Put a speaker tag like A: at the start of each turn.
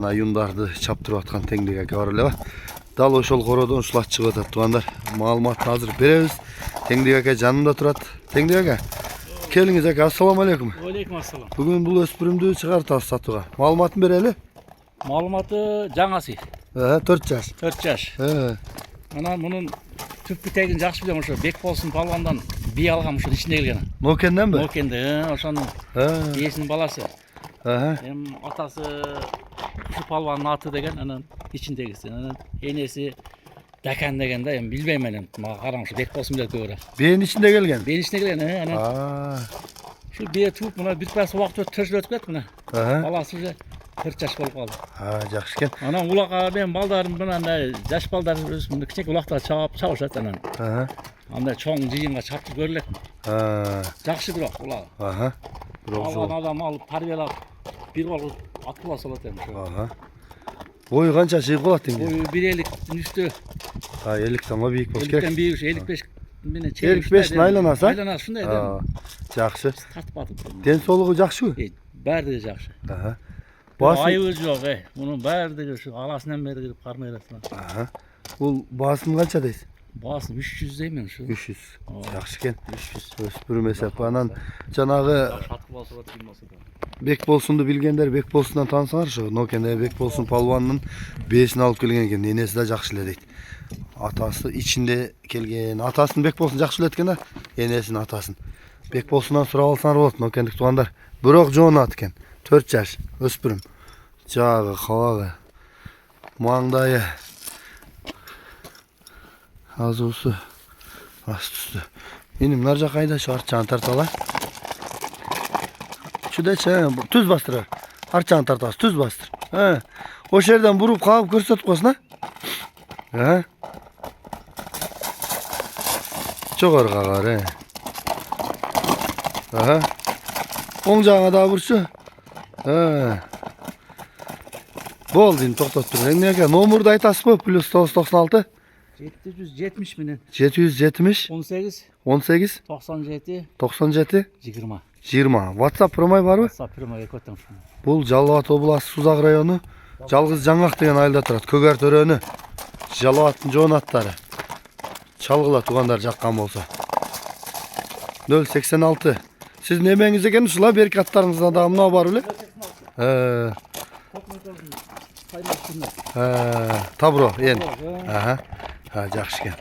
A: Ayundарды чаптырып аткан теңдик ака бар эле. Дал ошол кородон ушул чыгып атат туугандар. Маалыматты азыр беребиз. Теңдик ака жанымда турат. Теңдик ака. Келиңиз ака, ассаламу алейкум.
B: Алейкум ассалам.
A: Бүгүн бул өспүрүмдү чыгартабыз сатууга. Маалыматын берели.
B: Маалыматы жаңасы.
A: 4 жаш.
B: 4 жаш. Анан мунун түп битегин жакшы билем, ошо Бек болсун палвандан бий алгам, ушунун ичинде келген.
A: Нокенденби?
B: Нокенде, ошонун биесинин баласы. Эми атасы ушу палвандын аты деген, анан ичиндегиси. Анан энеси Дакан деген да, эми билбейм мен. Мага караң, ушу Бек болсун билет көбүрөөк.
A: Биенин ичинде келген.
B: Биенин ичинде келген, анан ушу бие тууп, мына бир пас убакыт өтүп төшүлүп кетти мына. Баласы уже 4 жаш болуп калды.
A: Жакшы экен.
B: Анан улакка мен балдарым мынандай жаш балдар мына кичинекей улакта чабышат анан. Андай чоң жыйынга чаптып көрүлөт. Жакшы бирок улак. Алган адам алып тарбиялап бир кол аткыла салат эми ошо.
A: Бою канча чыйып калат деңги?
B: Бою 1.50 үстү.
A: 50 тонго бийик болуш керек.
B: 50 бийик, 55 менен
A: 55 айланасы.
B: Айланасы ушундай да.
A: Жакшы.
B: Тартып атып.
A: Ден соолугу жакшыбы?
B: Баардыгы жакшы. Айыбы жок, мунун баардыгы ушу аласынан бери кирип кармай атат.
A: Бул баасын канча дейсиз?
B: Баасын 300 деймен ушу.
A: 300. Жакшы экен. 300. Өспүрүм эсеп. Анан жанагы Бек болсунду билгендер Бек болсундан таанысаңар, ошо Нокенде Бек болсун палвандын бээсин алып келген экен. Энеси да жакшы эле дейт. Атасы ичинде келген. Атасын Бек болсун жакшы эле экен да. Энесин атасын. Бек болсундан сурап алсаңар болот, Нокендик туугандар. Бирок жоонат экен. 4 жаш өспүрүм. Жагы, кабагы, маңдайы, азуусу, астысы. Менин нар жак айдачы арчаны тартала. Чудача, түз бастыр. Арчаны тартасыз, түз бастыр. Ошол жерден буруп кагып көрсөтүп койсун, Жогору кагар, Оң жагыңа да бурчу. Болду, эми токтоп тур. Эмнеге номурду айтасызбы? +996
B: 770 менен
A: 770
B: 18
A: 18
B: 97
A: 97
B: 20.
A: 20. WhatsApp промай барбы?
B: WhatsApp промай көтөм шуну.
A: Бул Жалал Абад областы Сузак району Жалгыз Жаңак деген айылда турат. Көгөр төрөнү. Жалал Абадтын жоонаттары. Чалгыла туугандар жаккан болсо. 086. Сиздин эмеңиз экен ушула беркаттарыңызда да мына бар беле? Табро, ен. Жакшы экен.